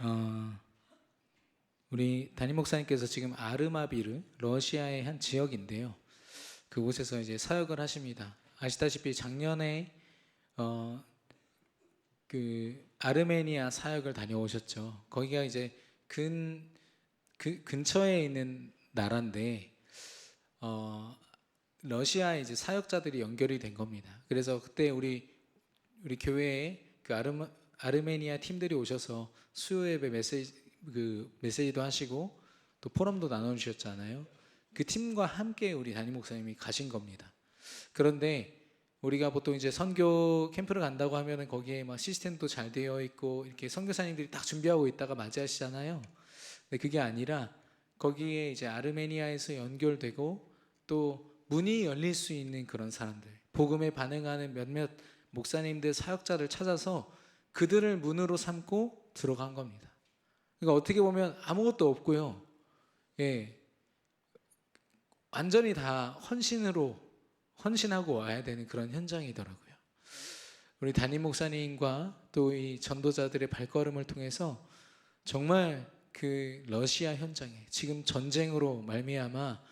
어, 우리 담임 목사님께서 지금 아르마비르 러시아의 한 지역인데요. 그곳에서 이제 사역을 하십니다. 아시다시피 작년에 그 아르메니아 사역을 다녀오셨죠. 거기가 이제 근처에 있는 나라인데 러시아에 이제 사역자들이 연결이 된 겁니다. 그래서 그때 우리 교회에 그 아르메니아 팀들이 오셔서 수요 예배 메시지도 하시고 또 포럼도 나눠주셨잖아요. 그 팀과 함께 우리 담임 목사님이 가신 겁니다. 그런데 우리가 보통 이제 선교 캠프를 간다고 하면은 거기에 막 시스템도 잘 되어 있고 이렇게 선교사님들이 딱 준비하고 있다가 맞이하시잖아요. 근데 그게 아니라 거기에 이제 아르메니아에서 연결되고 또 문이 열릴 수 있는 그런 사람들, 복음에 반응하는 몇몇 목사님들, 사역자를 찾아서 그들을 문으로 삼고 들어간 겁니다. 그러니까 어떻게 보면 아무것도 없고요. 완전히 다 헌신하고 와야 되는 그런 현장이더라고요. 우리 담임 목사님과 또 이 전도자들의 발걸음을 통해서 정말 그 러시아 현장에 지금 전쟁으로 말미암아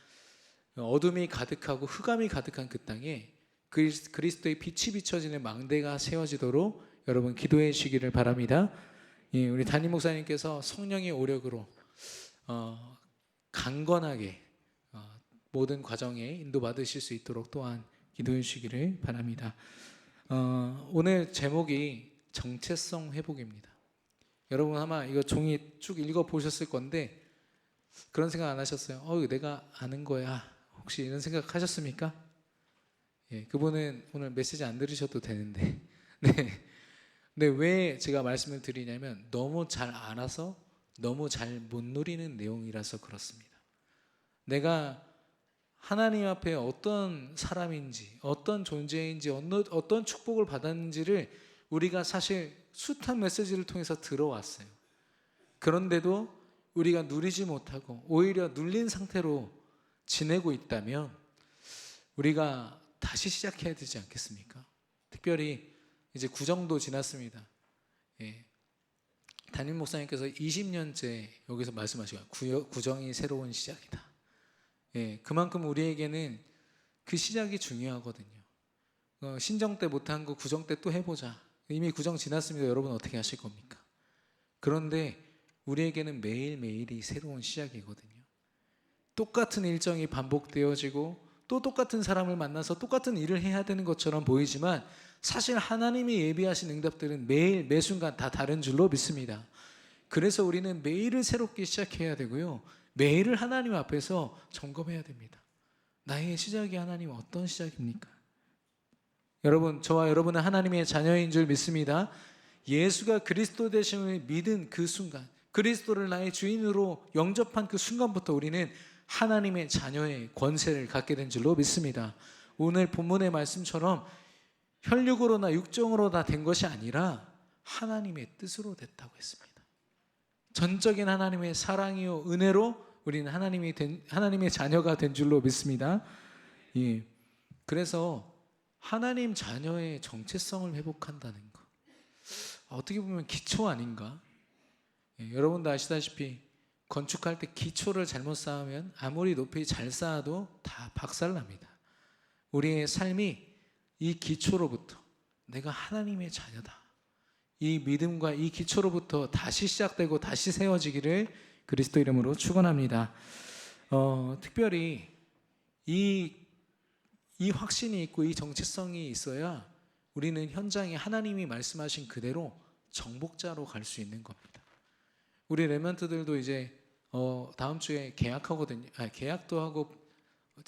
어둠이 가득하고 흑암이 가득한 그 땅에 그리스도의 빛이 비춰지는 망대가 세워지도록 여러분 기도해 주시기를 바랍니다. 우리 담임 목사님께서 성령의 오력으로 강건하게 모든 과정에 인도받으실 수 있도록 또한 기도해 주시기를 바랍니다. 오늘 제목이 정체성 회복입니다. 여러분 아마 이거 종이 쭉 읽어보셨을 건데 그런 생각 안 하셨어요? 내가 아는 거야. 혹시 이런 생각 하셨습니까? 그분은 오늘 메시지 안 들으셔도 되는데 네. 근데 왜 제가 말씀을 드리냐면 너무 잘 알아서 너무 잘 못 누리는 내용이라서 그렇습니다. 내가 하나님 앞에 어떤 사람인지, 어떤 존재인지, 어떤 축복을 받았는지를 우리가 사실 숱한 메시지를 통해서 들어왔어요. 그런데도 우리가 누리지 못하고 오히려 눌린 상태로 지내고 있다면 우리가 다시 시작해야 되지 않겠습니까? 특별히 이제 구정도 지났습니다. 담임 목사님께서 20년째 여기서 말씀하시고 구정이 새로운 시작이다. 그만큼 우리에게는 그 시작이 중요하거든요. 신정 때 못한 거 구정 때 또 해보자. 이미 구정 지났습니다. 여러분 어떻게 하실 겁니까? 그런데 우리에게는 매일매일이 새로운 시작이거든요. 똑같은 일정이 반복되어지고 또 똑같은 사람을 만나서 똑같은 일을 해야 되는 것처럼 보이지만 사실 하나님이 예비하신 응답들은 매일 매순간 다 다른 줄로 믿습니다. 그래서 우리는 매일을 새롭게 시작해야 되고요. 매일을 하나님 앞에서 점검해야 됩니다. 나의 시작이 하나님 어떤 시작입니까? 여러분, 저와 여러분은 하나님의 자녀인 줄 믿습니다. 예수가 그리스도 되심을 믿은 그 순간, 그리스도를 나의 주인으로 영접한 그 순간부터 우리는 하나님의 자녀의 권세를 갖게 된 줄로 믿습니다. 오늘 본문의 말씀처럼 혈육으로나 육정으로 다 된 것이 아니라 하나님의 뜻으로 됐다고 했습니다. 전적인 하나님의 사랑이요 은혜로 우리는 하나님의 자녀가 된 줄로 믿습니다. 그래서 하나님 자녀의 정체성을 회복한다는 것, 어떻게 보면 기초 아닌가? 여러분도 아시다시피 건축할 때 기초를 잘못 쌓으면 아무리 높이 잘 쌓아도 다 박살납니다. 우리의 삶이 이 기초로부터 내가 하나님의 자녀다, 이 믿음과 이 기초로부터 다시 시작되고 다시 세워지기를 그리스도 이름으로 축원합니다. 특별히 이 확신이 있고 이 정체성이 있어야 우리는 현장에 하나님이 말씀하신 그대로 정복자로 갈 수 있는 겁니다. 우리 렘넌트들도 이제 다음 주에 계약하거든요. 계약도 하고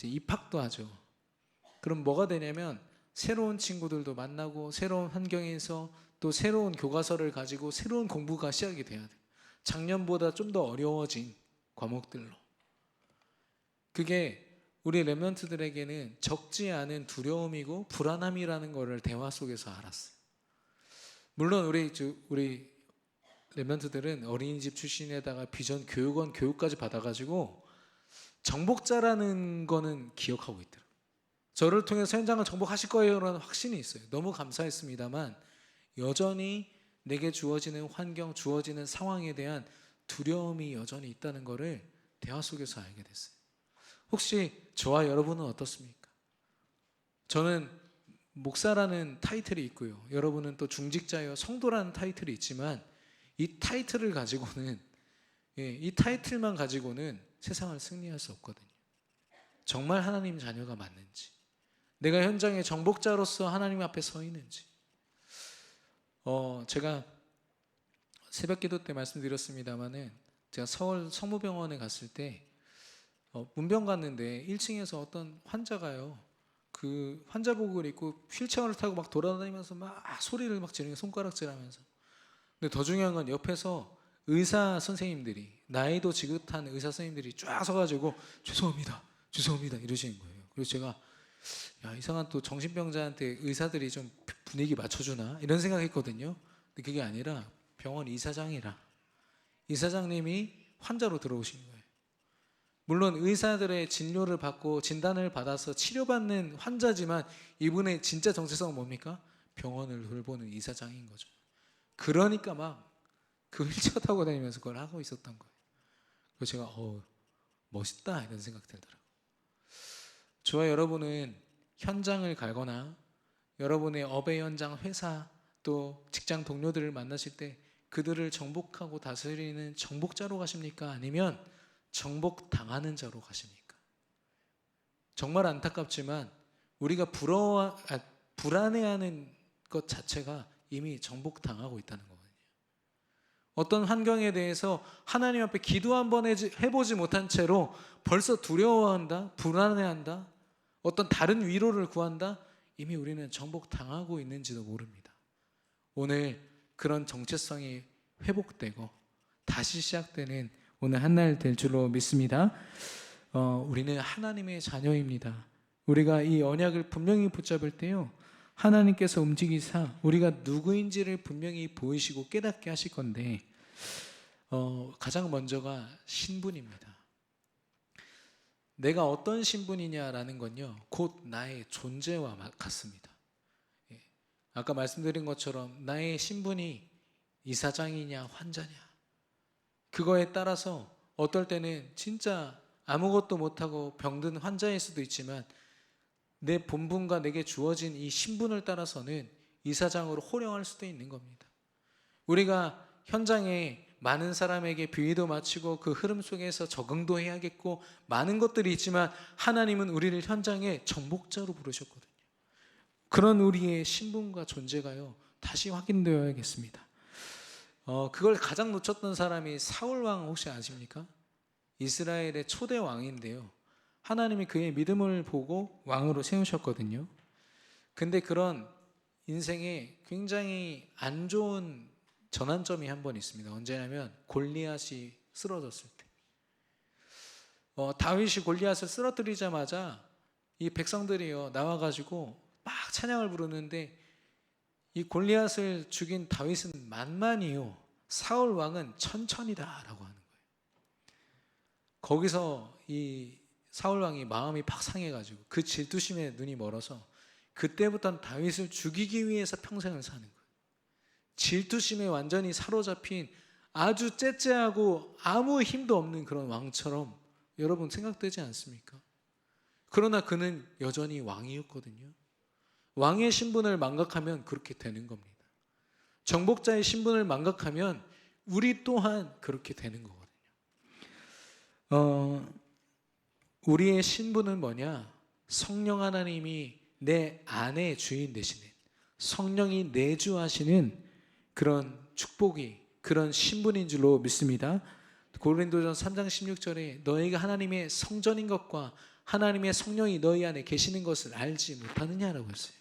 입학도 하죠. 그럼 뭐가 되냐면 새로운 친구들도 만나고 새로운 환경에서 또 새로운 교과서를 가지고 새로운 공부가 시작이 돼야 돼요. 작년보다 좀 더 어려워진 과목들로. 그게 우리 렘넌트들에게는 적지 않은 두려움이고 불안함이라는 것을 대화 속에서 알았어요. 물론 우리 렘넌트들은 어린이집 출신에다가 비전 교육원 교육까지 받아가지고 정복자라는 거는 기억하고 있더라고요. 저를 통해서 현장을 정복하실 거예요 라는 확신이 있어요. 너무 감사했습니다만 여전히 내게 주어지는 환경, 주어지는 상황에 대한 두려움이 여전히 있다는 것을 대화 속에서 알게 됐어요. 혹시 저와 여러분은 어떻습니까? 저는 목사라는 타이틀이 있고요. 여러분은 또 중직자여 성도라는 타이틀이 있지만 이 타이틀을 가지고는 이 타이틀만 가지고는 세상을 승리할 수 없거든요. 정말 하나님 자녀가 맞는지, 내가 현장의 정복자로서 하나님 앞에 서 있는지. 제가 새벽기도 때 말씀드렸습니다마는 제가 서울 성모병원에 갔을 때 문병 갔는데 1층에서 어떤 환자가요, 그 환자복을 입고 휠체어를 타고 막 돌아다니면서 막 소리를 막 지르는, 손가락질하면서. 근데 더 중요한 건 옆에서 의사 선생님들이, 나이도 지긋한 의사 선생님들이 쫙 서가지고 죄송합니다, 죄송합니다 이러시는 거예요. 그래서 제가 이상한 또 정신병자한테 의사들이 좀 분위기 맞춰주나 이런 생각했거든요. 근데 그게 아니라 병원 이사장님이 환자로 들어오신 거예요. 물론 의사들의 진료를 받고 진단을 받아서 치료받는 환자지만 이분의 진짜 정체성은 뭡니까? 병원을 돌보는 이사장인 거죠. 그러니까 막 그 휠체어 타고 다니면서 그걸 하고 있었던 거예요. 그래서 제가 멋있다 이런 생각 들더라고요. 저와 여러분은 현장을 갈거나 여러분의 업의 현장, 회사, 또 직장 동료들을 만나실 때 그들을 정복하고 다스리는 정복자로 가십니까? 아니면 정복당하는 자로 가십니까? 정말 안타깝지만 우리가 불안해하는 것 자체가 이미 정복당하고 있다는 거거든요. 어떤 환경에 대해서 하나님 앞에 기도 한번 해보지 못한 채로 벌써 두려워한다, 불안해한다, 어떤 다른 위로를 구한다, 이미 우리는 정복당하고 있는지도 모릅니다. 오늘 그런 정체성이 회복되고 다시 시작되는 오늘 한날 될 줄로 믿습니다. 우리는 하나님의 자녀입니다. 우리가 이 언약을 분명히 붙잡을 때요, 하나님께서 움직이사 우리가 누구인지를 분명히 보이시고 깨닫게 하실 건데 가장 먼저가 신분입니다. 내가 어떤 신분이냐라는 건요, 곧 나의 존재와 같습니다. 아까 말씀드린 것처럼 나의 신분이 이사장이냐 환자냐, 그거에 따라서 어떨 때는 진짜 아무것도 못하고 병든 환자일 수도 있지만 내 본분과 내게 주어진 이 신분을 따라서는 이사장으로 호령할 수도 있는 겁니다. 우리가 현장에 많은 사람에게 비위도 맞추고 그 흐름 속에서 적응도 해야겠고 많은 것들이 있지만 하나님은 우리를 현장에 정복자로 부르셨거든요. 그런 우리의 신분과 존재가요 다시 확인되어야겠습니다. 그걸 가장 놓쳤던 사람이 사울 왕 혹시 아십니까? 이스라엘의 초대 왕인데요, 하나님이 그의 믿음을 보고 왕으로 세우셨거든요. 근데 그런 인생에 굉장히 안 좋은 전환점이 한 번 있습니다. 언제냐면 골리앗이 쓰러졌을 때. 다윗이 골리앗을 쓰러뜨리자마자 이 백성들이요 나와가지고 막 찬양을 부르는데 이 골리앗을 죽인 다윗은 만만이요, 사울 왕은 천천이다라고 하는 거예요. 거기서 이 사울 왕이 마음이 팍 상해가지고 그 질투심에 눈이 멀어서 그때부터는 다윗을 죽이기 위해서 평생을 사는 거예요. 질투심에 완전히 사로잡힌 아주 째째하고 아무 힘도 없는 그런 왕처럼 여러분 생각되지 않습니까? 그러나 그는 여전히 왕이었거든요. 왕의 신분을 망각하면 그렇게 되는 겁니다. 정복자의 신분을 망각하면 우리 또한 그렇게 되는 거거든요. 우리의 신분은 뭐냐? 성령 하나님이 내 안에 주인 되시는, 성령이 내주하시는 그런 축복이, 그런 신분인 줄로 믿습니다. 고린도전 3장 16절에 너희가 하나님의 성전인 것과 하나님의 성령이 너희 안에 계시는 것을 알지 못하느냐라고 했어요.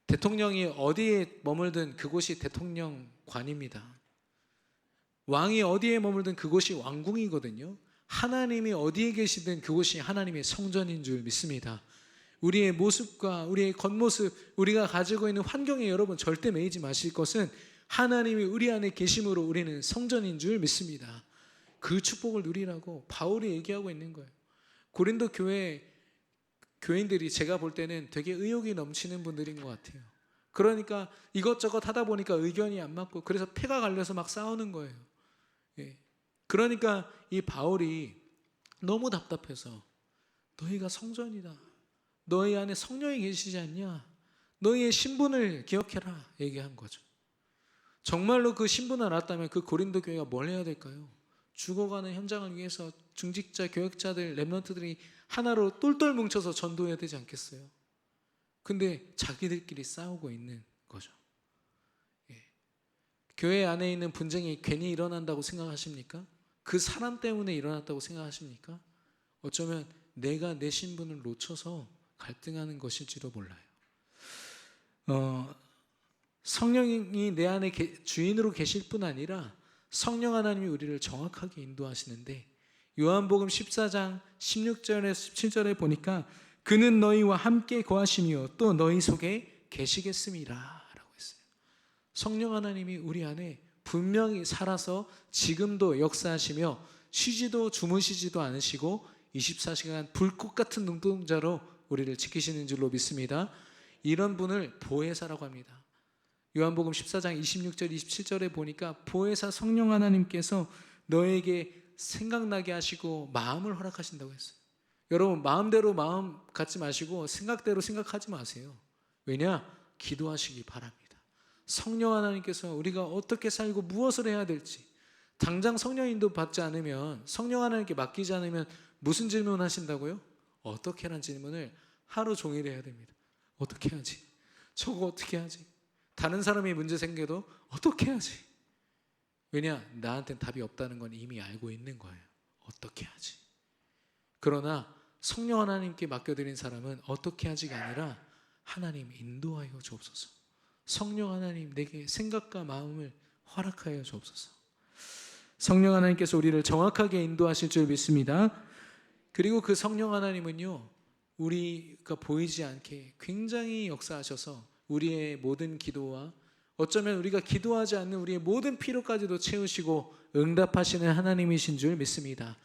대통령이 어디에 머물든 그곳이 대통령관입니다. 왕이 어디에 머물든 그곳이 왕궁이거든요. 하나님이 어디에 계시든 그곳이 하나님의 성전인 줄 믿습니다. 우리의 모습과 우리의 겉모습, 우리가 가지고 있는 환경에 여러분 절대 매이지 마실 것은 하나님이 우리 안에 계심으로 우리는 성전인 줄 믿습니다. 그 축복을 누리라고 바울이 얘기하고 있는 거예요. 고린도 교회 교인들이 제가 볼 때는 되게 의욕이 넘치는 분들인 것 같아요. 그러니까 이것저것 하다 보니까 의견이 안 맞고 그래서 패가 갈려서 막 싸우는 거예요. 예. 그러니까 이 바울이 너무 답답해서 너희가 성전이다. 너희 안에 성령이 계시지 않냐? 너희의 신분을 기억해라 얘기한 거죠. 정말로 그 신분을 알았다면 그 고린도 교회가 뭘 해야 될까요? 죽어가는 현장을 위해서 중직자, 교역자들, 렘넌트들이 하나로 똘똘 뭉쳐서 전도해야 되지 않겠어요? 근데 자기들끼리 싸우고 있는 거죠. 예. 교회 안에 있는 분쟁이 괜히 일어난다고 생각하십니까? 그 사람 때문에 일어났다고 생각하십니까? 어쩌면 내가 내 신분을 놓쳐서 갈등하는 것일지도 몰라요. 성령이 내 안에 주인으로 계실 뿐 아니라 성령 하나님이 우리를 정확하게 인도하시는데 요한복음 14장 16절에서 17절에 보니까 그는 너희와 함께 거하시며 또 너희 속에 계시겠음이라 라고 했어요. 성령 하나님이 우리 안에 분명히 살아서 지금도 역사하시며 쉬지도 주무시지도 않으시고 24시간 불꽃 같은 눈동자로 우리를 지키시는 줄로 믿습니다. 이런 분을 보혜사라고 합니다. 요한복음 14장 26절 27절에 보니까 보혜사 성령 하나님께서 너에게 생각나게 하시고 마음을 허락하신다고 했어요. 여러분 마음대로 마음 갖지 마시고 생각대로 생각하지 마세요. 왜냐? 기도하시기 바랍니다. 성령 하나님께서 우리가 어떻게 살고 무엇을 해야 될지 당장 성령 인도 받지 않으면 성령 하나님께 맡기지 않으면 무슨 질문 하신다고요? 어떻게 하는 질문을 하루 종일 해야 됩니다. 어떻게 하지? 저거 어떻게 하지? 다른 사람이 문제 생겨도 어떻게 하지? 왜냐? 나한테는 답이 없다는 건 이미 알고 있는 거예요. 어떻게 하지? 그러나 성령 하나님께 맡겨드린 사람은 어떻게 하지가 아니라 하나님 인도하여 주옵소서. 성령 하나님 내게 생각과 마음을 허락하여 주옵소서. 성령 하나님께서 우리를 정확하게 인도하실 줄 믿습니다. 그리고 그 성령 하나님은요, 우리가 보이지 않게 굉장히 역사하셔서 우리의 모든 기도와 어쩌면 우리가 기도하지 않는 우리의 모든 필요까지도 채우시고 응답하시는 하나님이신 줄 믿습니다.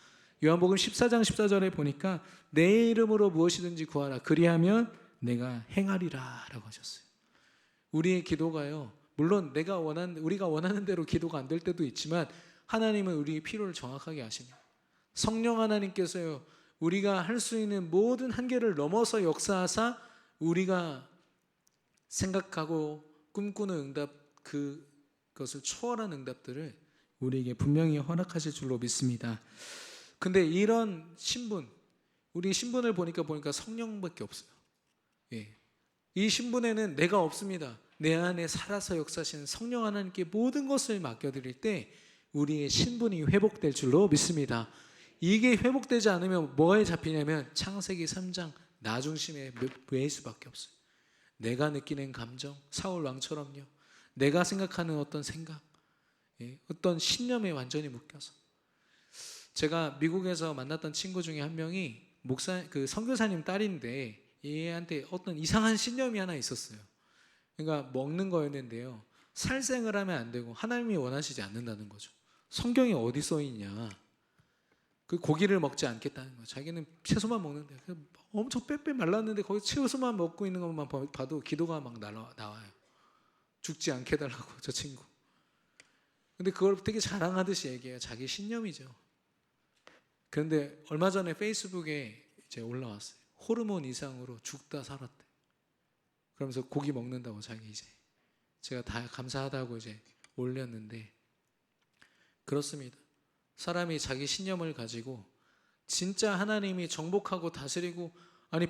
요한복음 14장 14절에 보니까 내 이름으로 무엇이든지 구하라 그리하면 내가 행하리라 라고 하셨어요. 우리의 기도가요, 물론 우리가 원하는 대로 기도가 안 될 때도 있지만 하나님은 우리의 필요를 정확하게 아십니다. 성령 하나님께서요, 우리가 할 수 있는 모든 한계를 넘어서 역사하사 우리가 생각하고 꿈꾸는 응답, 그것을 초월한 응답들을 우리에게 분명히 허락하실 줄로 믿습니다. 근데 이런 신분, 우리 신분을 보니까 성령밖에 없어요. 예. 이 신분에는 내가 없습니다. 내 안에 살아서 역사하시는 성령 하나님께 모든 것을 맡겨드릴 때 우리의 신분이 회복될 줄로 믿습니다. 이게 회복되지 않으면 뭐에 잡히냐면 창세기 3장 나 중심의 외일 수밖에 없어요. 내가 느끼는 감정, 사울 왕처럼요. 내가 생각하는 어떤 생각, 어떤 신념에 완전히 묶여서. 제가 미국에서 만났던 친구 중에 한 명이 선교사님 딸인데 얘한테 어떤 이상한 신념이 하나 있었어요. 그러니까 먹는 거였는데요. 살생을 하면 안 되고 하나님이 원하시지 않는다는 거죠. 성경에 어디 써 있냐? 그 고기를 먹지 않겠다는 거예요. 자기는 채소만 먹는데 엄청 빼빼 말랐는데 거기 채소만 먹고 있는 것만 봐도 기도가 막 나와요. 죽지 않게 해달라고 저 친구. 근데 그걸 되게 자랑하듯이 얘기해요. 자기 신념이죠. 그런데 얼마 전에 페이스북에 이제 올라왔어요. 호르몬 이상으로 죽다 살았대. 그러면서 고기 먹는다고 자기 이제 제가 다 감사하다고 이제 올렸는데 그렇습니다. 사람이 자기 신념을 가지고 진짜 하나님이 정복하고 다스리고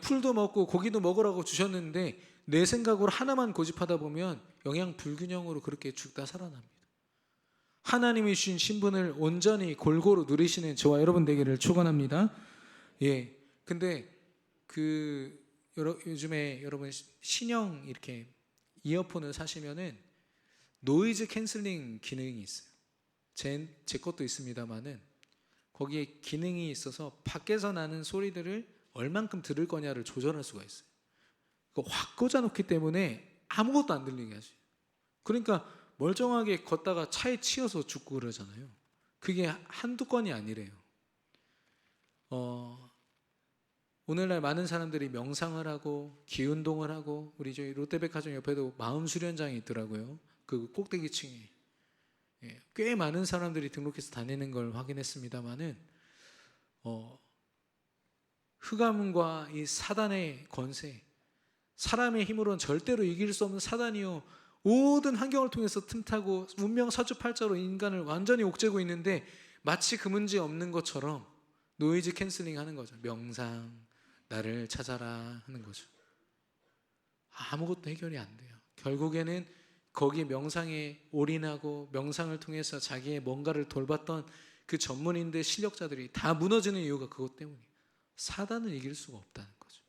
풀도 먹고 고기도 먹으라고 주셨는데 내 생각으로 하나만 고집하다 보면 영양 불균형으로 그렇게 죽다 살아납니다. 하나님이 주신 신분을 온전히 골고루 누리시는 저와 여러분 되기를 축원합니다. 예. 근데 요즘에 여러분 신형 이렇게 이어폰을 사시면은 노이즈 캔슬링 기능이 있어요. 제 것도 있습니다만은 거기에 기능이 있어서 밖에서 나는 소리들을 얼만큼 들을 거냐를 조절할 수가 있어요. 확 꽂아놓기 때문에 아무것도 안 들리게 하죠. 그러니까 멀쩡하게 걷다가 차에 치여서 죽고 그러잖아요. 그게 한두 건이 아니래요. 오늘날 많은 사람들이 명상을 하고 기운동을 하고, 우리 저희 롯데백화점 옆에도 마음 수련장이 있더라고요. 그 꼭대기층에. 예, 꽤 많은 사람들이 등록해서 다니는 걸 확인했습니다만은 흑암과 이 사단의 권세, 사람의 힘으로는 절대로 이길 수 없는 사단이요, 모든 환경을 통해서 틈타고 문명 사주팔자로 인간을 완전히 옥죄고 있는데, 마치 그 문제 없는 것처럼 노이즈 캔슬링 하는 거죠. 명상, 나를 찾아라 하는 거죠. 아무것도 해결이 안 돼요. 결국에는 거기 명상에 올인하고 명상을 통해서 자기의 뭔가를 돌봤던 그 전문인들, 실력자들이 다 무너지는 이유가 그것 때문이에요. 사단을 이길 수가 없다는 거죠.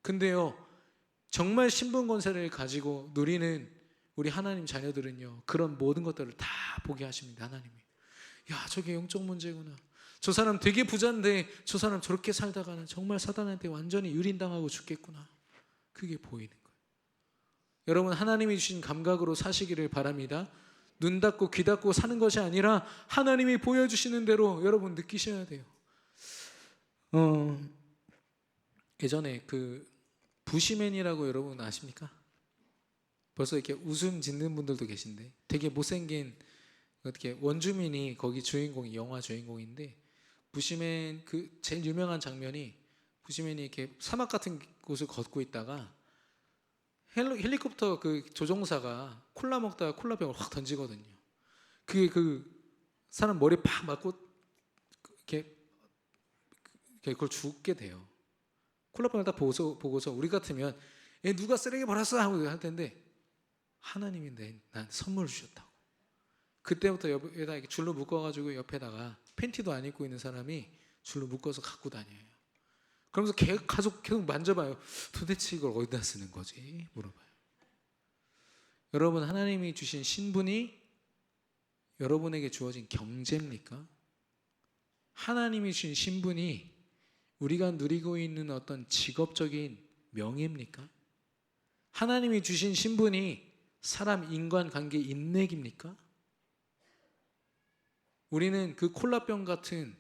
근데요, 정말 신분 권세를 가지고 누리는 우리 하나님 자녀들은요, 그런 모든 것들을 다 보게 하십니다. 하나님이. 야, 저게 영적 문제구나. 저 사람 되게 부자인데 저 사람 저렇게 살다가는 정말 사단한테 완전히 유린당하고 죽겠구나. 그게 보이는 거예요. 여러분, 하나님이 주신 감각으로 사시기를 바랍니다. 눈 닫고 귀 닫고 사는 것이 아니라 하나님이 보여주시는 대로 여러분 느끼셔야 돼요. 예전에 그 부시맨이라고 여러분 아십니까? 벌써 이렇게 웃음 짓는 분들도 계신데, 되게 못생긴 어떻게 원주민이 거기 주인공이, 영화 주인공인데, 부시맨 그 제일 유명한 장면이, 부시맨이 이렇게 사막 같은 곳을 걷고 있다가 헬리콥터 그 조종사가 콜라 먹다가 콜라병을 확 던지거든요. 그게 그 사람 머리에 팍 맞고 이렇게 그걸 죽게 돼요. 콜라병을 딱 보고서 우리 같으면 누가 쓰레기 버렸어 하고 할 텐데, 하나님이 나한테 선물을 주셨다고. 그때부터 옆에다 이렇게 줄로 묶어가지고 옆에다가 팬티도 안 입고 있는 사람이 줄로 묶어서 갖고 다녀요. 그러면서 계속 만져봐요. 도대체 이걸 어디다 쓰는 거지? 물어봐요. 여러분, 하나님이 주신 신분이 여러분에게 주어진 경제입니까? 하나님이 주신 신분이 우리가 누리고 있는 어떤 직업적인 명예입니까? 하나님이 주신 신분이 사람 인간관계 인맥입니까? 우리는 그 콜라병 같은,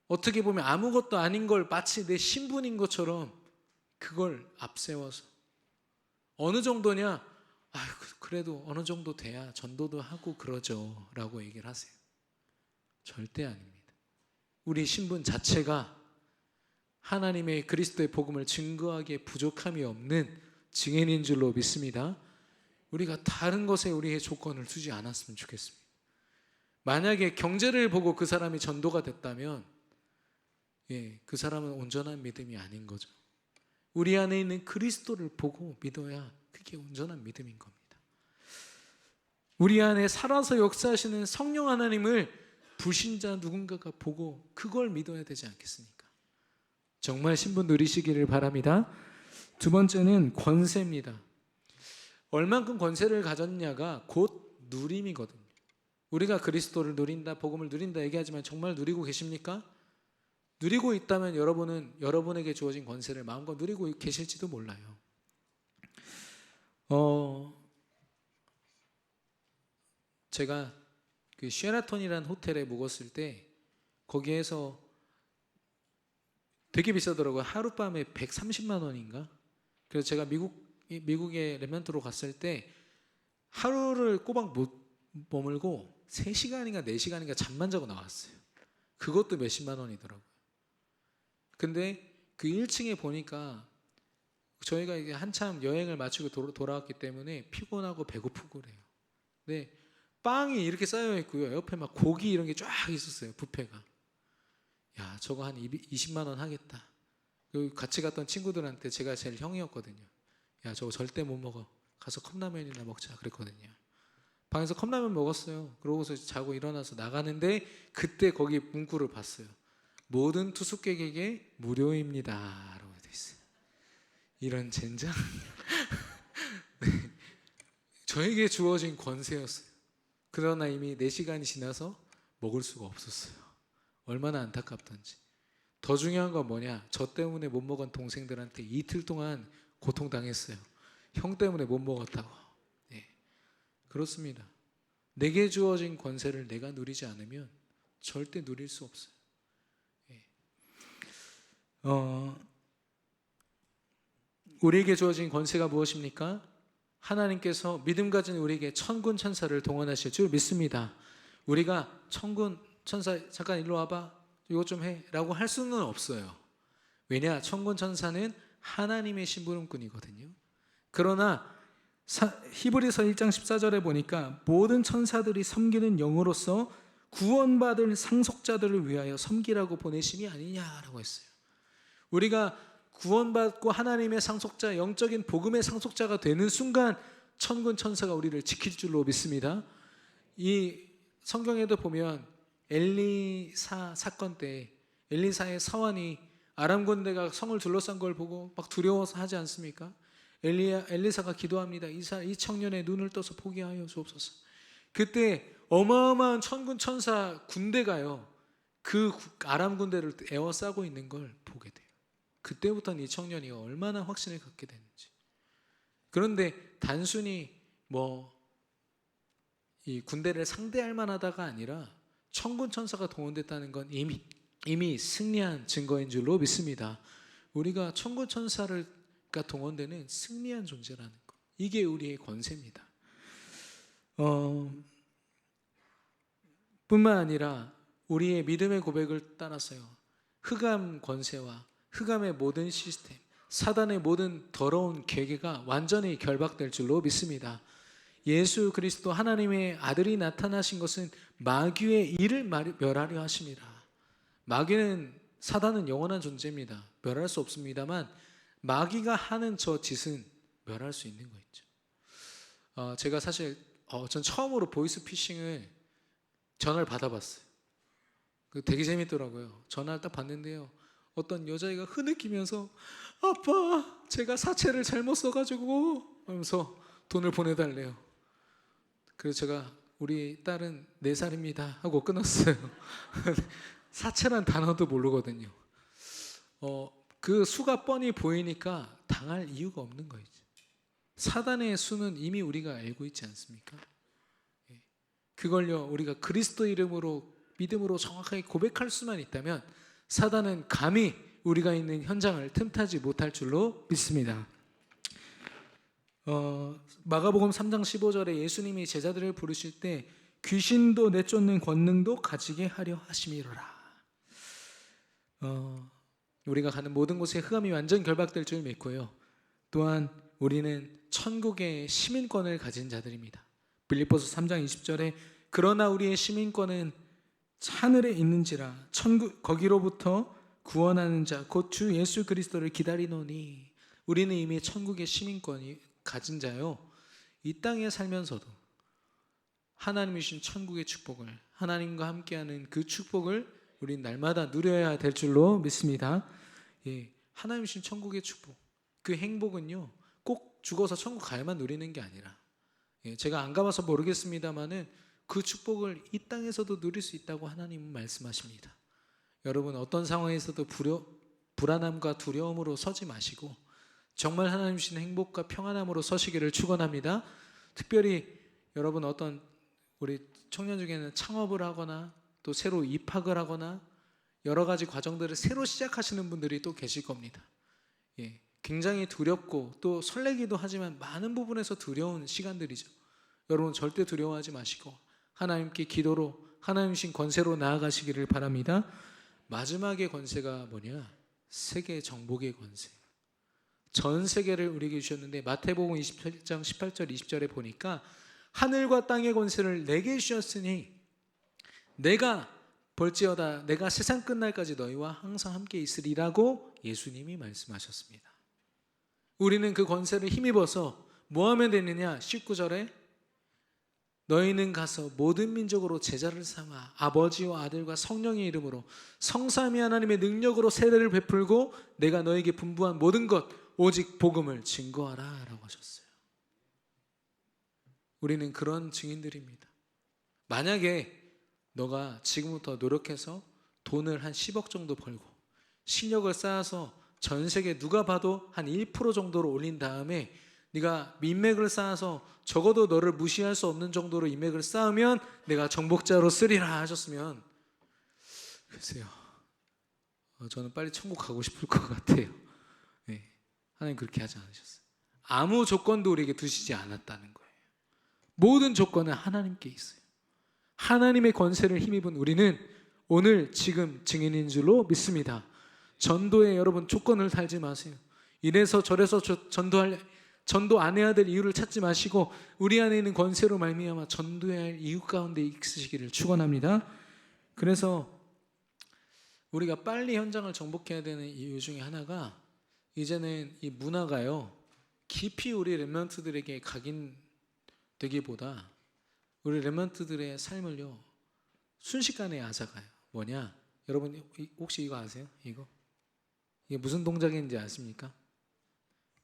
어떻게 보면 아무것도 아닌 걸 마치 내 신분인 것처럼 그걸 앞세워서, 어느 정도냐? 그래도 어느 정도 돼야 전도도 하고 그러죠 라고 얘기를 하세요. 절대 아닙니다. 우리 신분 자체가 하나님의 그리스도의 복음을 증거하기에 부족함이 없는 증인인 줄로 믿습니다. 우리가 다른 것에 우리의 조건을 두지 않았으면 좋겠습니다. 만약에 경제를 보고 그 사람이 전도가 됐다면, 그 사람은 온전한 믿음이 아닌 거죠. 우리 안에 있는 그리스도를 보고 믿어야 그게 온전한 믿음인 겁니다. 우리 안에 살아서 역사하시는 성령 하나님을 불신자 누군가가 보고 그걸 믿어야 되지 않겠습니까? 정말 신분 누리시기를 바랍니다. 두 번째는 권세입니다. 얼만큼 권세를 가졌냐가 곧 누림이거든요. 우리가 그리스도를 누린다, 복음을 누린다 얘기하지만 정말 누리고 계십니까? 누리고 있다면 여러분은 여러분에게 주어진 권세를 마음껏 누리고 계실지도 몰라요. 제가 그 쉐라톤이라는 호텔에 묵었을 때, 거기에서 되게 비싸더라고요. 하룻밤에 130만 원인가? 그래서 제가 미국에 랩런트로 갔을 때 하루를 꼬박 못 머물고 3시간인가 4시간인가 잠만 자고 나왔어요. 그것도 몇십만 원이더라고요. 근데 그 1층에 보니까 저희가 이게 한참 여행을 마치고 돌아왔기 때문에 피곤하고 배고프고 그래요. 근데 빵이 이렇게 쌓여 있고요. 옆에 막 고기 이런 게 쫙 있었어요. 뷔페가. 야, 저거 한 20만 원 하겠다. 그리고 같이 갔던 친구들한테, 제가 제일 형이었거든요. 야, 저거 절대 못 먹어. 가서 컵라면이나 먹자 그랬거든요. 방에서 컵라면 먹었어요. 그러고서 자고 일어나서 나가는데 그때 거기 문구를 봤어요. 모든 투숙객에게 무료입니다 라고 돼 있어요. 이런 젠장. 네. 저에게 주어진 권세였어요. 그러나 이미 4시간이 지나서 먹을 수가 없었어요. 얼마나 안타깝던지. 더 중요한 건 뭐냐? 저 때문에 못 먹은 동생들한테 이틀 동안 고통당했어요. 형 때문에 못 먹었다고. 그렇습니다. 내게 주어진 권세를 내가 누리지 않으면 절대 누릴 수 없어요. 우리에게 주어진 권세가 무엇입니까? 하나님께서 믿음 가진 우리에게 천군 천사를 동원하실 줄 믿습니다. 우리가 천군 천사 잠깐 일로 와봐, 이것 좀 해 라고 할 수는 없어요. 왜냐? 천군 천사는 하나님의 심부름꾼이거든요. 그러나 히브리서 1장 14절에 보니까 모든 천사들이 섬기는 영으로서 구원받을 상속자들을 위하여 섬기라고 보내심이 아니냐라고 했어요. 우리가 구원받고 하나님의 상속자, 영적인 복음의 상속자가 되는 순간 천군 천사가 우리를 지킬 줄로 믿습니다. 이 성경에도 보면 엘리사 사건 때 엘리사의 사환이 아람 군대가 성을 둘러싼 걸 보고 막 두려워서 하지 않습니까? 엘리사가 기도합니다. 이 청년의 눈을 떠서 포기하여 주옵소서. 그때 어마어마한 천군 천사 군대가요, 그 아람 군대를 에워싸고 있는 걸 보게 돼요. 그때부터는 이 청년이 얼마나 확신을 갖게 되는지. 그런데 단순히 이 군대를 상대할 만하다가 아니라 천군 천사가 동원됐다는 건 이미 승리한 증거인 줄로 믿습니다. 우리가 천군 천사가 동원되는 승리한 존재라는 것, 이게 우리의 권세입니다. 뿐만 아니라 우리의 믿음의 고백을 따라서요, 흑암 권세와 흑암의 모든 시스템, 사단의 모든 더러운 계계가 완전히 결박될 줄로 믿습니다. 예수 그리스도 하나님의 아들이 나타나신 것은 마귀의 일을 멸하려 하심이라. 마귀는, 사단은 영원한 존재입니다. 멸할 수 없습니다만 마귀가 하는 저 짓은 멸할 수 있는 거 있죠. 제가 사실 전 처음으로 보이스피싱을 전화를 받아봤어요. 되게 재밌더라고요. 전화를 딱 받는데요, 어떤 여자애가 흐느끼면서 아빠, 제가 사채를 잘못 써가지고 하면서 돈을 보내달래요. 그래서 제가 우리 딸은 4살입니다 하고 끊었어요. 사채란 단어도 모르거든요. 그 수가 뻔히 보이니까 당할 이유가 없는 거죠. 사단의 수는 이미 우리가 알고 있지 않습니까? 그걸요, 우리가 그리스도 이름으로 믿음으로 정확하게 고백할 수만 있다면 사단은 감히 우리가 있는 현장을 틈타지 못할 줄로 믿습니다. 마가복음 3장 15절에 예수님이 제자들을 부르실 때 귀신도 내쫓는 권능도 가지게 하려 하심이로라. 우리가 가는 모든 곳에 흑암이 완전 결박될 줄 믿고요, 또한 우리는 천국의 시민권을 가진 자들입니다. 빌립보서 3장 20절에 그러나 우리의 시민권은 하늘에 있는지라 천국 거기로부터 구원하는 자 곧 주 예수 그리스도를 기다리노니. 우리는 이미 천국의 시민권이 가진 자요, 이 땅에 살면서도 하나님이 주신 천국의 축복을, 하나님과 함께하는 그 축복을 우린 날마다 누려야 될 줄로 믿습니다. 하나님이 주신 천국의 축복, 그 행복은요 꼭 죽어서 천국 가야만 누리는 게 아니라, 제가 안 가봐서 모르겠습니다만은 그 축복을 이 땅에서도 누릴 수 있다고 하나님은 말씀하십니다. 여러분, 어떤 상황에서도 불안함과 두려움으로 서지 마시고 정말 하나님 주신 행복과 평안함으로 서시기를 축원합니다. 특별히 여러분, 어떤 우리 청년 중에는 창업을 하거나 또 새로 입학을 하거나 여러 가지 과정들을 새로 시작하시는 분들이 또 계실 겁니다. 굉장히 두렵고 또 설레기도 하지만 많은 부분에서 두려운 시간들이죠. 여러분, 절대 두려워하지 마시고 하나님께 기도로 하나님 주신 권세로 나아가시기를 바랍니다. 마지막의 권세가 뭐냐? 세계 정복의 권세. 전 세계를 우리에게 주셨는데 마태복음 27장 18절 20절에 보니까 하늘과 땅의 권세를 내게 주셨으니 내가 볼지어다 내가 세상 끝날까지 너희와 항상 함께 있으리라고 예수님이 말씀하셨습니다. 우리는 그 권세를 힘입어서 뭐 하면 되느냐? 19절에 너희는 가서 모든 민족으로 제자를 삼아 아버지와 아들과 성령의 이름으로 성삼위 하나님의 능력으로 세례를 베풀고 내가 너에게 분부한 모든 것 오직 복음을 증거하라 라고 하셨어요. 우리는 그런 증인들입니다. 만약에 너가 지금부터 노력해서 돈을 한 10억 정도 벌고 실력을 쌓아서 전 세계 누가 봐도 한 1% 정도로 올린 다음에 네가 인맥을 쌓아서 적어도 너를 무시할 수 없는 정도로 인맥을 쌓으면 내가 정복자로 쓰리라 하셨으면, 글쎄요, 저는 빨리 천국 가고 싶을 것 같아요. 네. 하나님 그렇게 하지 않으셨어요. 아무 조건도 우리에게 두시지 않았다는 거예요. 모든 조건은 하나님께 있어요. 하나님의 권세를 힘입은 우리는 오늘 지금 증인인 줄로 믿습니다. 전도에 여러분 조건을 달지 마세요. 이래서 저래서 전도 안 해야 될 이유를 찾지 마시고 우리 안에 있는 권세로 말미암아 전도해야 할 이유 가운데 있으시기를 축원합니다. 그래서 우리가 빨리 현장을 정복해야 되는 이유 중에 하나가 이제는 이 문화가요 깊이 우리 렘넌트들에게 각인되기보다 우리 렘넌트들의 삶을요 순식간에 앗아가요. 뭐냐? 여러분 혹시 이거 아세요? 이게 무슨 동작인지 아십니까?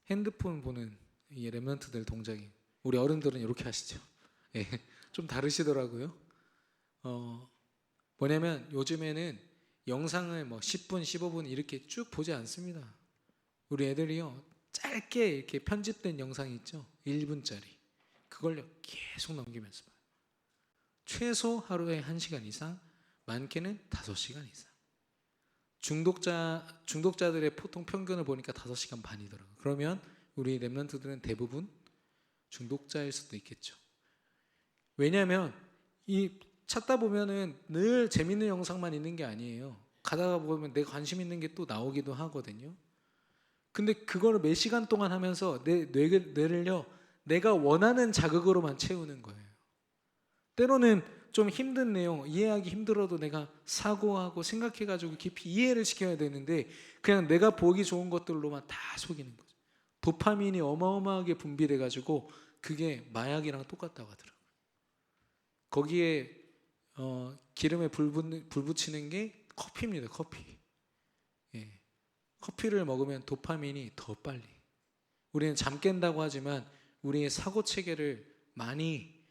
핸드폰 보는 이 렘넌트들 동작이. 우리 어른들은 이렇게 하시죠. 예, 좀 다르시더라고요. 뭐냐면 요즘에는 영상을 뭐 10분, 15분 이렇게 쭉 보지 않습니다. 우리 애들이요 짧게 이렇게 편집된 영상이 있죠. 1분짜리. 그걸요 계속 넘기면서 봐요. 최소 하루에 1시간 이상, 많게는 5시간 이상. 중독자들의 보통 평균을 보니까 5시간 반이더라고요. 그러면 우리 렘넌트들은 대부분 중독자일 수도 있겠죠. 왜냐하면 이 찾다 보면은 늘 재밌는 영상만 있는 게 아니에요. 가다가 보면 내가 관심 있는 게 또 나오기도 하거든요. 근데 그거를 몇 시간 동안 하면서 내 뇌를요 내가 원하는 자극으로만 채우는 거예요. 때로는 좀 힘든 내용, 이해하기 힘들어도 내가 사고하고 생각해가지고 깊이 이해를 시켜야 되는데 그냥 내가 보기 좋은 것들로만 다 속이는 거죠. 도파민이 어마어마하게 분비돼가지고 그게 마약이랑 똑같다고 하더라고요. 거기에 기름에 불 붙이는 게 커피입니다. 커피. 예. 커피를 먹으면 도파민이 더 빨리. 우리는 잠 깬다고 하지만 우리의 사고 체계를 많이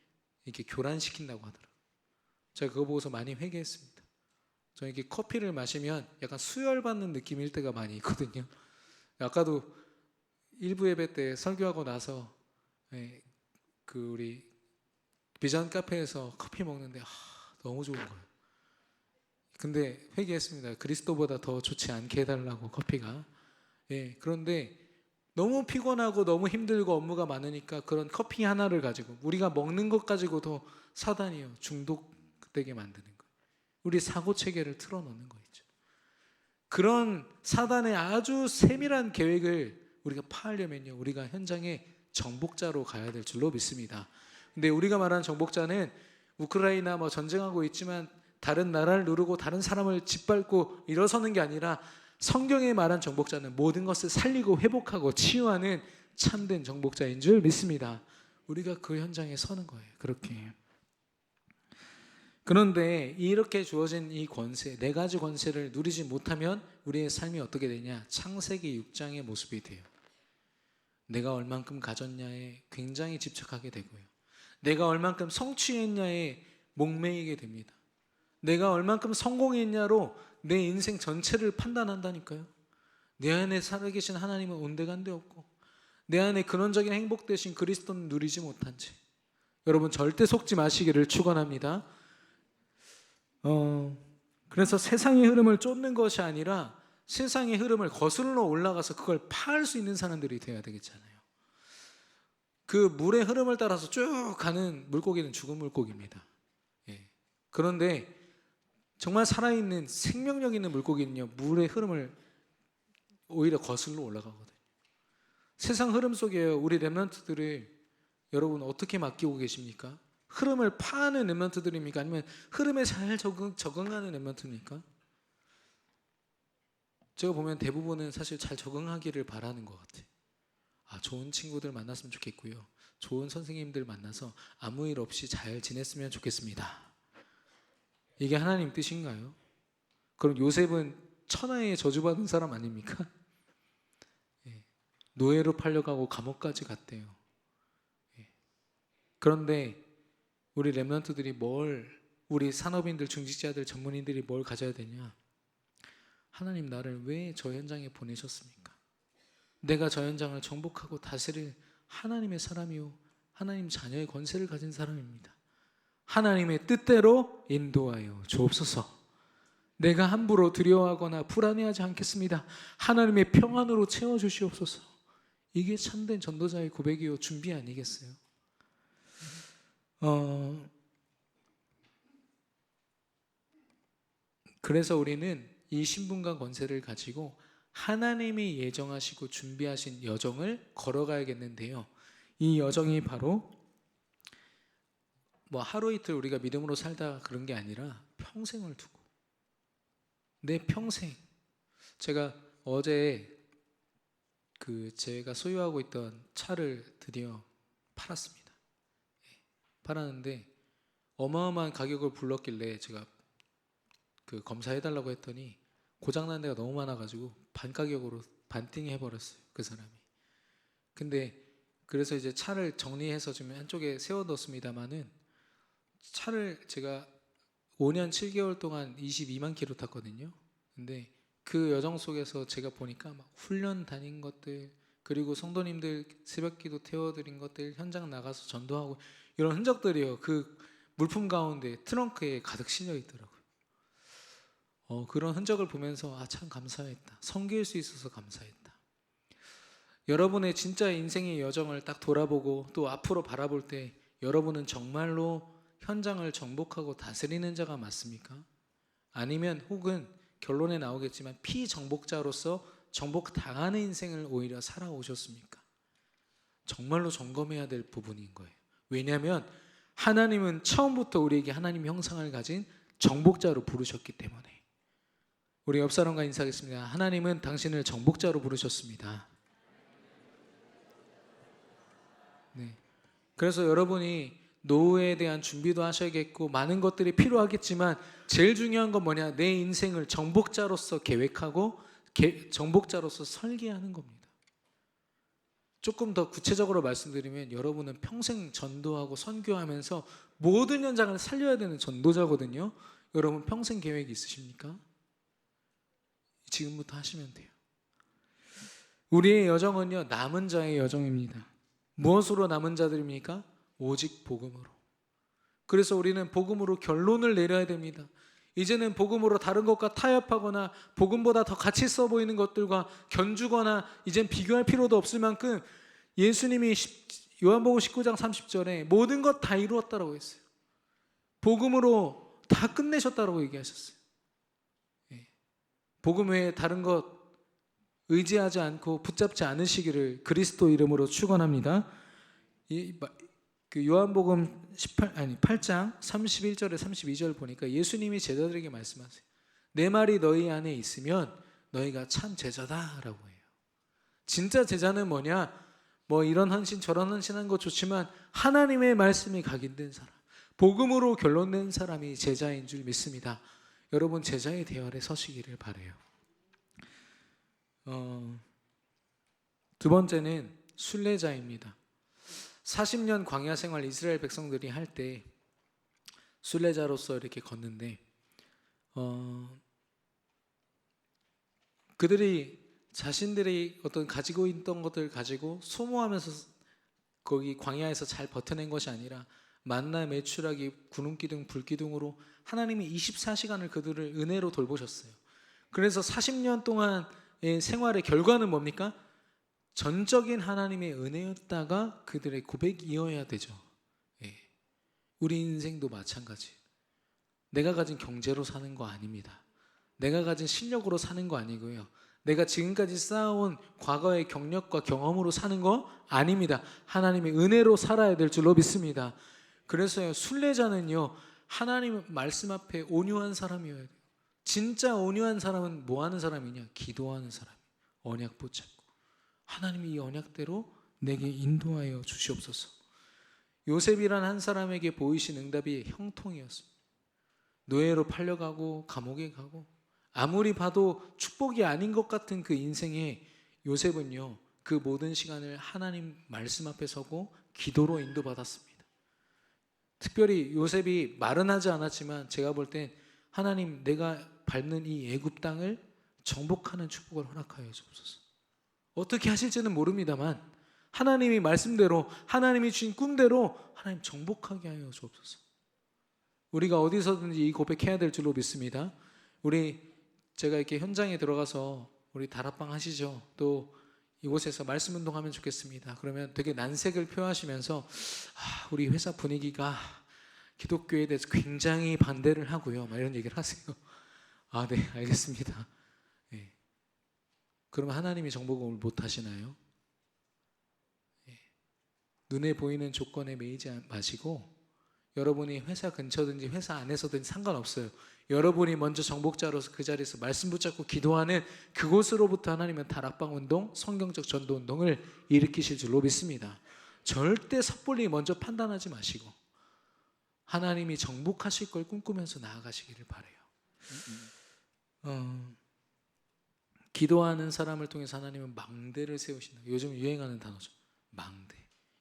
이렇게 교란시킨다고 하더라고요. 제가 그거 보고서 많이 회개했습니다. 저는 이렇게 커피를 마시면 약간 수혈받는 느낌일 때가 많이 있거든요. 아까도 일부 예배 때 설교하고 나서 그 우리 비전 카페에서 커피 먹는데 너무 좋은 거예요. 근데 회개했습니다. 그리스도보다 더 좋지 않게 해달라고 커피가. 그런데 너무 피곤하고 너무 힘들고 업무가 많으니까 그런 커피 하나를 가지고 우리가 먹는 것 가지고도 사단이요 중독되게 만드는 거예요. 우리 사고 체계를 틀어놓는 거 있죠. 그런 사단의 아주 세밀한 계획을 우리가 파하려면요 우리가 현장에 정복자로 가야 될 줄로 믿습니다. 근데 우리가 말하는 정복자는 우크라이나 뭐 전쟁하고 있지만 다른 나라를 누르고 다른 사람을 짓밟고 일어서는 게 아니라 성경에 말한 정복자는 모든 것을 살리고 회복하고 치유하는 참된 정복자인 줄 믿습니다. 우리가 그 현장에 서는 거예요. 그렇게. 그런데 이렇게 주어진 이 권세, 4가지 권세를 누리지 못하면 우리의 삶이 어떻게 되냐? 창세기 6장의 모습이 돼요. 내가 얼만큼 가졌냐에 굉장히 집착하게 되고요. 내가 얼만큼 성취했냐에 목매이게 됩니다. 내가 얼만큼 성공했냐로 내 인생 전체를 판단한다니까요. 내 안에 살아계신 하나님은 온데간데 없고 내 안에 근원적인 행복 대신 그리스도는 누리지 못한 채. 여러분 절대 속지 마시기를 축원합니다. 그래서 세상의 흐름을 쫓는 것이 아니라 세상의 흐름을 거슬러 올라가서 그걸 파할 수 있는 사람들이 되어야 되겠잖아요. 그 물의 흐름을 따라서 쭉 가는 물고기는 죽은 물고기입니다. 그런데 정말 살아있는 생명력 있는 물고기는요 물의 흐름을 오히려 거슬러 올라가거든요. 세상 흐름 속에 우리 렘넌트들을 여러분 어떻게 맡기고 계십니까? 흐름을 파는 렘넌트들입니까? 아니면 흐름에 잘 적응하는 렘넌트입니까? 제가 보면 대부분은 사실 잘 적응하기를 바라는 것 같아요. 좋은 친구들 만났으면 좋겠고요. 좋은 선생님들 만나서 아무 일 없이 잘 지냈으면 좋겠습니다. 이게 하나님 뜻인가요? 그럼 요셉은 천하에 저주받은 사람 아닙니까? 노예로 팔려가고 감옥까지 갔대요. 그런데 우리 렘넌트들이 우리 산업인들, 중직자들, 전문인들이 뭘 가져야 되냐? 하나님 나를 왜 저 현장에 보내셨습니까? 내가 저 현장을 정복하고 다스릴 하나님의 사람이요 하나님 자녀의 권세를 가진 사람입니다. 하나님의 뜻대로 인도하여 주옵소서. 내가 함부로 두려워하거나 불안해하지 않겠습니다. 하나님의 평안으로 채워주시옵소서. 이게 참된 전도자의 고백이요 준비 아니겠어요? 그래서 우리는 이 신분과 권세를 가지고 하나님이 예정하시고 준비하신 여정을 걸어가야겠는데요. 이 여정이 바로 뭐 하루 이틀 우리가 믿음으로 살다 그런 게 아니라 평생을 두고 내 평생. 제가 어제 제가 소유하고 있던 차를 드디어 팔았습니다. 팔았는데 어마어마한 가격을 불렀길래 제가 검사해달라고 했더니 고장난 데가 너무 많아가지고 반 가격으로 반띵해버렸어요, 그 사람이. 근데 그래서 이제 차를 정리해서 좀 한쪽에 세워뒀습니다마는 차를 제가 5년 7개월 동안 22만 킬로 탔거든요. 근데 그 여정 속에서 제가 보니까 막 훈련 다닌 것들, 그리고 성도님들 새벽기도 태워드린 것들, 현장 나가서 전도하고 이런 흔적들이요, 그 물품 가운데 트렁크에 가득 실려 있더라고요. 그런 흔적을 보면서 참 감사했다. 섬길 수 있어서 감사했다. 여러분의 진짜 인생의 여정을 딱 돌아보고 또 앞으로 바라볼 때 여러분은 정말로 현장을 정복하고 다스리는 자가 맞습니까? 아니면 혹은 결론에 나오겠지만 피정복자로서 정복당하는 인생을 오히려 살아오셨습니까? 정말로 점검해야 될 부분인 거예요. 왜냐하면 하나님은 처음부터 우리에게 하나님 형상을 가진 정복자로 부르셨기 때문에. 우리 옆 사람과 인사하겠습니다. 하나님은 당신을 정복자로 부르셨습니다. 네. 그래서 여러분이 노후에 대한 준비도 하셔야겠고 많은 것들이 필요하겠지만 제일 중요한 건 뭐냐? 내 인생을 정복자로서 계획하고 정복자로서 설계하는 겁니다. 조금 더 구체적으로 말씀드리면 여러분은 평생 전도하고 선교하면서 모든 현장을 살려야 되는 전도자거든요. 여러분 평생 계획이 있으십니까? 지금부터 하시면 돼요. 우리의 여정은요, 남은 자의 여정입니다. 무엇으로 남은 자들입니까? 오직 복음으로. 그래서 우리는 복음으로 결론을 내려야 됩니다. 이제는 복음으로 다른 것과 타협하거나 복음보다 더 가치 있어 보이는 것들과 견주거나 이젠 비교할 필요도 없을 만큼 예수님이 요한복음 19장 30절에 모든 것 다 이루었다라고 했어요. 복음으로 다 끝내셨다라고 얘기하셨어요. 복음 외에 다른 것 의지하지 않고 붙잡지 않으시기를 그리스도 이름으로 축원합니다. 요한복음 8장 31절에 32절 보니까 예수님이 제자들에게 말씀하세요. 내 말이 너희 안에 있으면 너희가 참 제자다라고 해요. 진짜 제자는 뭐냐? 뭐 이런 헌신 저런 헌신한 거 좋지만 하나님의 말씀이 각인된 사람, 복음으로 결론낸 사람이 제자인 줄 믿습니다. 여러분 제자의 대열에 서시기를 바라요. 두 번째는 순례자입니다. 40년 광야 생활 이스라엘 백성들이 할 때 순례자로서 이렇게 걷는데 그들이 자신들이 어떤 가지고 있던 것들을 가지고 소모하면서 거기 광야에서 잘 버텨낸 것이 아니라 만나 매출하기 구름기둥 불기둥으로 하나님이 24시간을 그들을 은혜로 돌보셨어요. 그래서 40년 동안의 생활의 결과는 뭡니까? 전적인 하나님의 은혜였다가 그들의 고백이 이어야 되죠. 우리 인생도 마찬가지. 내가 가진 경제로 사는 거 아닙니다. 내가 가진 실력으로 사는 거 아니고요. 내가 지금까지 쌓아온 과거의 경력과 경험으로 사는 거 아닙니다. 하나님의 은혜로 살아야 될 줄로 믿습니다. 그래서요, 순례자는요, 하나님 말씀 앞에 온유한 사람이어야 돼요. 진짜 온유한 사람은 뭐 하는 사람이냐? 기도하는 사람. 언약 붙잡고 하나님이 이 언약대로 내게 인도하여 주시옵소서. 요셉이란 한 사람에게 보이신 응답이 형통이었습니다. 노예로 팔려가고 감옥에 가고 아무리 봐도 축복이 아닌 것 같은 그 인생에 요셉은요, 그 모든 시간을 하나님 말씀 앞에 서고 기도로 인도받았습니다. 특별히 요셉이 말은 하지 않았지만 제가 볼 땐 하나님 내가 밟는 이 애굽 땅을 정복하는 축복을 허락하여 주옵소서. 어떻게 하실지는 모릅니다만 하나님이 말씀대로 하나님이 주신 꿈대로 하나님 정복하게 하여 주옵소서. 우리가 어디서든지 이 고백해야 될 줄로 믿습니다. 제가 이렇게 현장에 들어가서 우리 다락방 하시죠. 또 이곳에서 말씀 운동하면 좋겠습니다. 그러면 되게 난색을 표하시면서 우리 회사 분위기가 기독교에 대해서 굉장히 반대를 하고요. 막 이런 얘기를 하세요. 네, 알겠습니다. 네. 그럼 하나님이 정복을 못 하시나요? 네. 눈에 보이는 조건에 매이지 마시고 여러분이 회사 근처든지 회사 안에서든지 상관없어요. 여러분이 먼저 정복자로서 그 자리에서 말씀 붙잡고 기도하는 그곳으로부터 하나님은 다락방 운동, 성경적 전도 운동을 일으키실 줄로 믿습니다. 절대 섣불리 먼저 판단하지 마시고 하나님이 정복하실 걸 꿈꾸면서 나아가시기를 바라요. 기도하는 사람을 통해서 하나님은 망대를 세우신다. 요즘 유행하는 단어죠. 망대.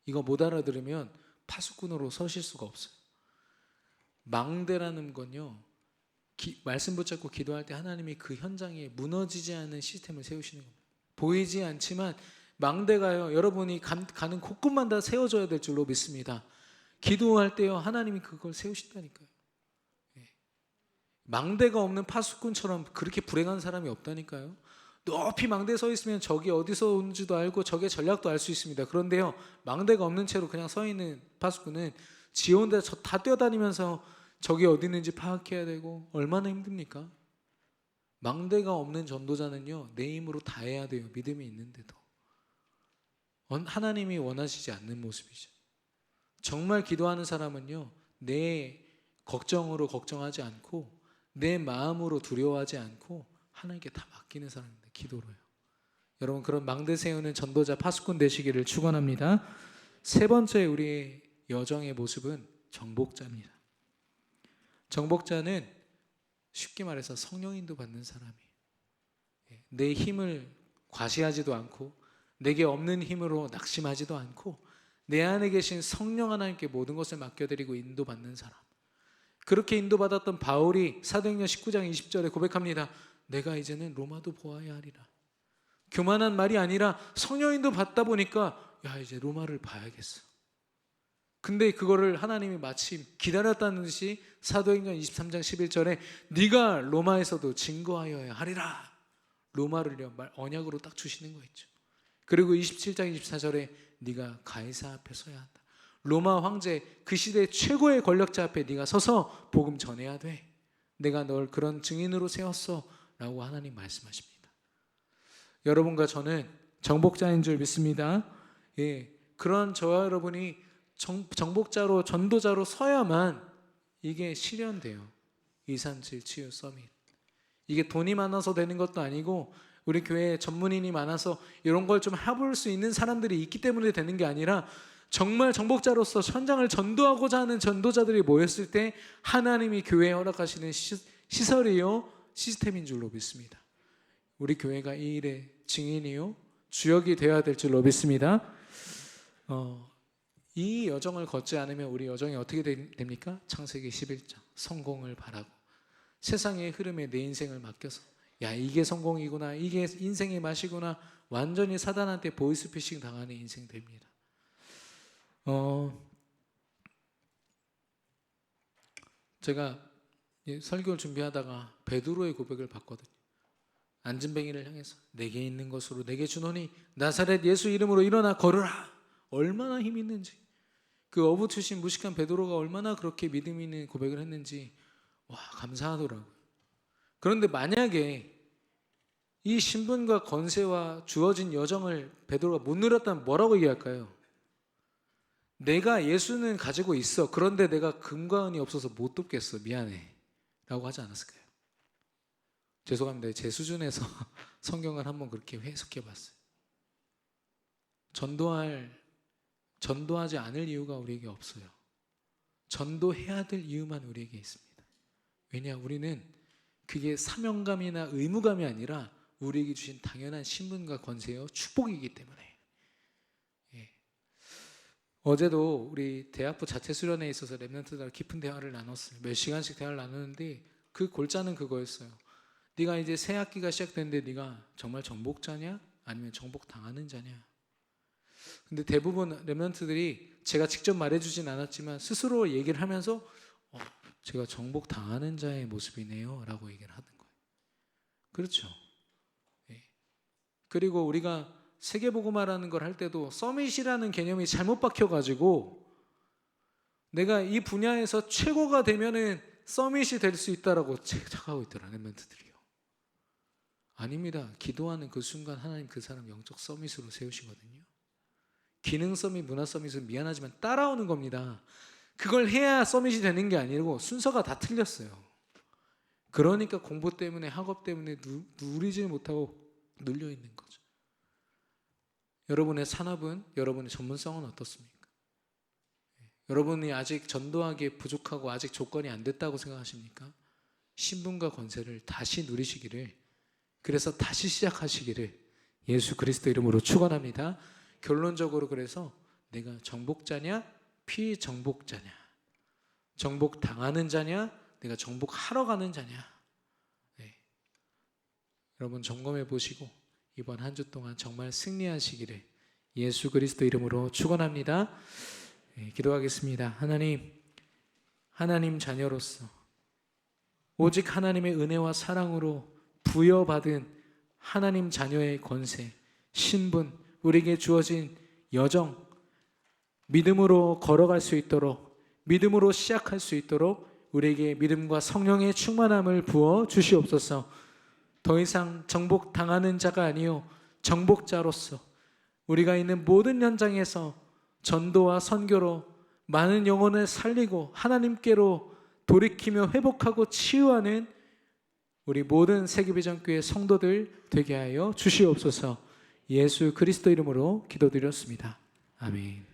이거 못 알아들으면 파수꾼으로 서실 수가 없어요. 망대라는 건요, 말씀 붙잡고 기도할 때 하나님이 그 현장에 무너지지 않는 시스템을 세우시는 겁니다. 보이지 않지만 망대가요, 여러분이 가는 곳곳만 다 세워져야 될 줄로 믿습니다. 기도할 때요, 하나님이 그걸 세우신다니까요. 망대가 없는 파수꾼처럼 그렇게 불행한 사람이 없다니까요. 높이 망대에 서 있으면 적이 어디서 오는지도 알고 적의 전략도 알 수 있습니다. 그런데요, 망대가 없는 채로 그냥 서 있는 파수꾼은 지 혼자 다 뛰어다니면서 적이 어디 있는지 파악해야 되고 얼마나 힘듭니까? 망대가 없는 전도자는요, 내 힘으로 다 해야 돼요. 믿음이 있는데도. 하나님이 원하시지 않는 모습이죠. 정말 기도하는 사람은요, 내 걱정으로 걱정하지 않고 내 마음으로 두려워하지 않고 하나님께 다 맡기는 사람입니다. 기도로요. 여러분, 그런 망대 세우는 전도자 파수꾼 되시기를 축원합니다. 세 번째 우리의 여정의 모습은 정복자입니다. 정복자는 쉽게 말해서 성령 인도 받는 사람이에요. 내 힘을 과시하지도 않고 내게 없는 힘으로 낙심하지도 않고 내 안에 계신 성령 하나님께 모든 것을 맡겨드리고 인도받는 사람. 그렇게 인도받았던 바울이 사도행전 19장 20절에 고백합니다. 내가 이제는 로마도 보아야 하리라. 교만한 말이 아니라 성령 인도 받다 보니까 이제 로마를 봐야겠어. 근데 그거를 하나님이 마침 기다렸다는 듯이 사도행전 23장 11절에 네가 로마에서도 증거하여야 하리라. 로마를요, 언약으로 딱 주시는 거 있죠. 그리고 27장 24절에 네가 가이사 앞에 서야 한다. 로마 황제, 그 시대 최고의 권력자 앞에 네가 서서 복음 전해야 돼. 내가 널 그런 증인으로 세웠어 라고 하나님 말씀하십니다. 여러분과 저는 정복자인 줄 믿습니다. 그런 저와 여러분이 정복자로 전도자로 서야만 이게 실현돼요. 237 치유 서밋. 이게 돈이 많아서 되는 것도 아니고 우리 교회에 전문인이 많아서 이런 걸 좀 해볼 수 있는 사람들이 있기 때문에 되는 게 아니라 정말 정복자로서 현장을 전도하고자 하는 전도자들이 모였을 때 하나님이 교회에 허락하시는 시설이요, 시스템인 줄로 믿습니다. 우리 교회가 이 일의 증인이요, 주역이 되어야 될 줄로 믿습니다. 이 여정을 걷지 않으면 우리 여정이 어떻게 됩니까? 창세기 11장 성공을 바라고 세상의 흐름에 내 인생을 맡겨서 이게 성공이구나, 이게 인생의 맛이구나, 완전히 사단한테 보이스피싱 당하는 인생 됩니다. 제가 설교를 준비하다가 베드로의 고백을 봤거든요. 안진뱅이를 향해서 내게 있는 것으로 내게 주노니 나사렛 예수 이름으로 일어나 걸으라. 얼마나 힘 있는지, 그 어부 출신 무식한 베드로가 얼마나 그렇게 믿음 있는 고백을 했는지 감사하더라고요. 그런데 만약에 이 신분과 권세와 주어진 여정을 베드로가 못 누렸다면 뭐라고 얘기할까요? 내가 예수는 가지고 있어, 그런데 내가 금과 은이 없어서 못 돕겠어, 미안해 라고 하지 않았을까요? 죄송합니다. 제 수준에서 성경을 한번 그렇게 해석해 봤어요. 전도하지 않을 이유가 우리에게 없어요. 전도해야 될 이유만 우리에게 있습니다. 왜냐, 우리는 그게 사명감이나 의무감이 아니라 우리에게 주신 당연한 신분과 권세요, 축복이기 때문에. 어제도 우리 대학부 자체 수련회에 있어서 랩런트들 깊은 대화를 나눴어요. 몇 시간씩 대화를 나누는데 그 골자는 그거였어요. 네가 이제 새 학기가 시작됐는데 네가 정말 정복자냐 아니면 정복당하는 자냐. 근데 대부분 랩런트들이 제가 직접 말해주진 않았지만 스스로 얘기를 하면서 제가 정복당하는 자의 모습이네요 라고 얘기를 하는 거예요. 그렇죠. 예. 그리고 우리가 세계복음화라는 걸 할 때도 서밋이라는 개념이 잘못 박혀가지고 내가 이 분야에서 최고가 되면은 서밋이 될 수 있다라고 착각하고 있더라는 멘트들이요. 아닙니다. 기도하는 그 순간 하나님 그 사람 영적 서밋으로 세우시거든요. 기능 서밋, 문화 서밋은 미안하지만 따라오는 겁니다. 그걸 해야 서밋이 되는 게 아니고 순서가 다 틀렸어요. 그러니까 공부 때문에 학업 때문에 누리지 못하고 눌려 있는 거죠. 여러분의 산업은, 여러분의 전문성은 어떻습니까? 여러분이 아직 전도하기에 부족하고 아직 조건이 안 됐다고 생각하십니까? 신분과 권세를 다시 누리시기를, 그래서 다시 시작하시기를 예수 그리스도 이름으로 축원합니다. 결론적으로 그래서 내가 정복자냐 피정복자냐, 정복당하는 자냐 내가 정복하러 가는 자냐, 네. 여러분 점검해 보시고 이번 한 주 동안 정말 승리하시기를 예수 그리스도 이름으로 축원합니다. 네, 기도하겠습니다. 하나님 자녀로서 오직 하나님의 은혜와 사랑으로 부여받은 하나님 자녀의 권세, 신분, 우리에게 주어진 여정, 믿음으로 걸어갈 수 있도록, 믿음으로 시작할 수 있도록 우리에게 믿음과 성령의 충만함을 부어 주시옵소서. 더 이상 정복당하는 자가 아니요 정복자로서 우리가 있는 모든 현장에서 전도와 선교로 많은 영혼을 살리고 하나님께로 돌이키며 회복하고 치유하는 우리 모든 세계비전교회 성도들 되게 하여 주시옵소서. 예수 그리스도 이름으로 기도드렸습니다. 아멘.